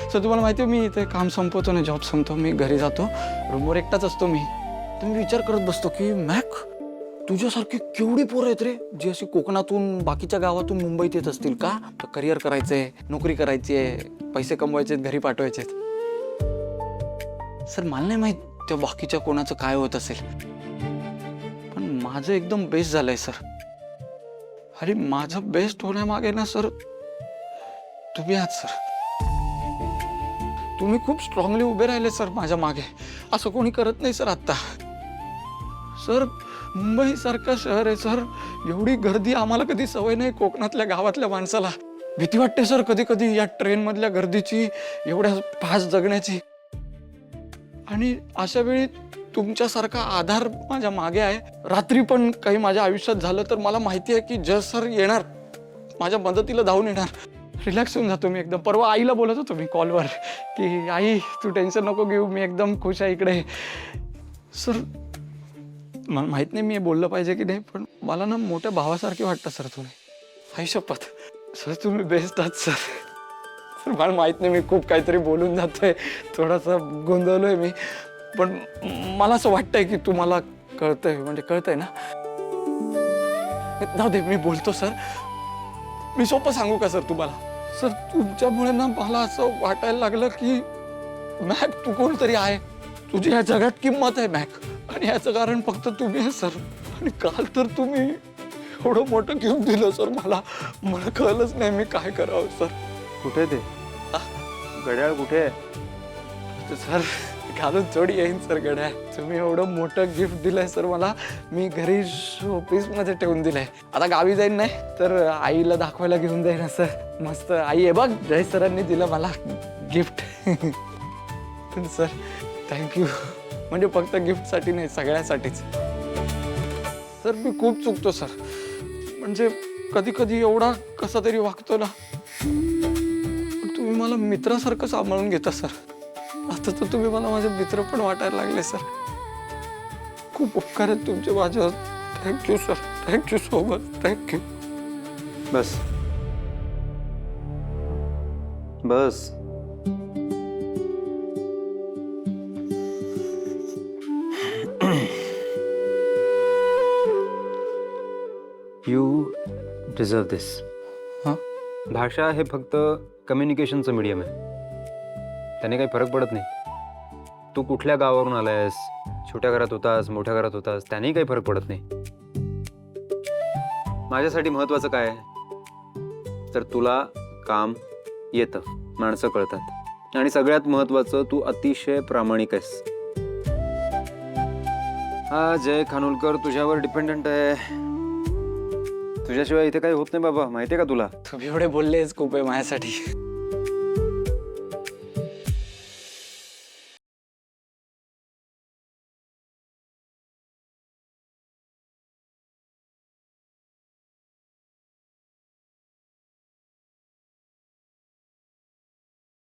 Sir तुम्हाला माहिती आहे, मी इथे काम संपवतो ना, जॉब संपतो, मी घरी जातो, रूमवर एकटाच असतो मी. तर मी विचार करत बसतो की मॅक, तुझ्यासारखी केवढी पोरं आहेत रे, जी अशी कोकणातून बाकीच्या गावातून मुंबईत येत असतील का, तर करिअर करायचंय, नोकरी करायची आहे, पैसे कमवायचे, घरी पाठवायचे. सर मला नाही माहित त्या बाकीच्या कोणाचं काय होत असेल, पण माझं एकदम बेस्ट झालंय सर. अरे माझं बेस्ट होण्यामागे ना सर तुम्ही आहात सर. तुम्ही खूप स्ट्रॉंगली उभे राहिले सर माझ्या मागे. असं कोणी करत नाही सर आता. सर मुंबई सारखं शहर आहे सर, एवढी गर्दी आम्हाला कधी सवय नाही कोकणातल्या गावातल्या माणसाला. भीती वाटते सर कधी कधी या ट्रेन मधल्या गर्दीची, एवढ्या फास्ट जगण्याची. आणि अशा वेळी तुमच्यासारखा आधार माझ्या मागे आहे. रात्री पण काही माझ्या आयुष्यात झालं तर मला माहिती आहे की जज सर येणार, माझ्या मदतीला धावून येणार. रिलॅक्स होऊन जातो मी एकदम. परवा आईला बोलत होतो मी कॉलवर की आई तू टेन्शन नको घेऊ, मी एकदम खुश आहे इकडे. सर मला माहित नाही मी बोललं पाहिजे की नाही, पण मला ना मोठ्या भावासारखे वाटतं सर तुम्ही. आई शपथ सर तुम्ही बेस्ट आहात सर. सर मला माहित नाही मी खूप काहीतरी बोलून जातोय, थोडासा गोंधळलोय मी, पण मला असं वाटतंय की तुम्हाला कळतंय, म्हणजे कळतंय ना. जाऊ दे मी बोलतो सर. मी सोपं सांगू का सर तुम्हाला. सर तुमच्यामुळे ना मला असं वाटायला लागलं की मॅक तू कोणतरी आहे, तुझी ह्या जगात किंमत आहे मॅक, आणि याचं कारण फक्त तुम्ही आहे सर. आणि काल तर तुम्ही एवढं मोठं गिफ्ट दिलं सर मला कळलंच नाही मी काय करावं सर. कुठे ते घड्याळ कुठे आहे? सर घालून थोडी येईन सर घड्याळ. तुम्ही एवढं मोठं गिफ्ट दिलंय सर मला, मी घरी शोपीस मध्ये ठेवून दिलंय. आता गावी जाईन नाही तर आईला दाखवायला घेऊन जाईन सर. मस्त आई आहे बघ, जय सरांनी दिलं मला गिफ्ट. Sir thank you. म्हणजे फक्त गिफ्टसाठी नाही, सगळ्यासाठीच. सर मी खूप चुकतो सर, म्हणजे कधी कधी एवढा कसा तरी वागतो ना. तुम्ही मला मित्रासारखं सांभाळून घेता सर. आता तर तुम्ही मला माझे मित्र पण वाटायला लागले सर. खूप उपकार आहेत तुमचे माझ्यावर. Thank you sir, thank you so much, thank you. बस बस. You deserve this. हां भाषा हे फक्त कम्युनिकेशनचं मीडियम आहे, त्याने काही फरक पडत नाही. तू कुठल्या गावावरून आलायस, छोट्या घरात होतास, मोठ्या घरात होतास, त्यानेही काही फरक पडत नाही. माझ्यासाठी महत्त्वाचं काय आहे, तर तुला काम येतं, माणसं कळतात, आणि सगळ्यात महत्त्वाचं तू अतिशय प्रामाणिक आहेस. हा जय खानोलकर तुझ्यावर डिपेंडंट आहे. तुझ्याशिवाय इथे काही होत नाही बाबा, माहितीये का तुला. तुम्ही एवढे बोललेच खूप आहे माझ्यासाठी.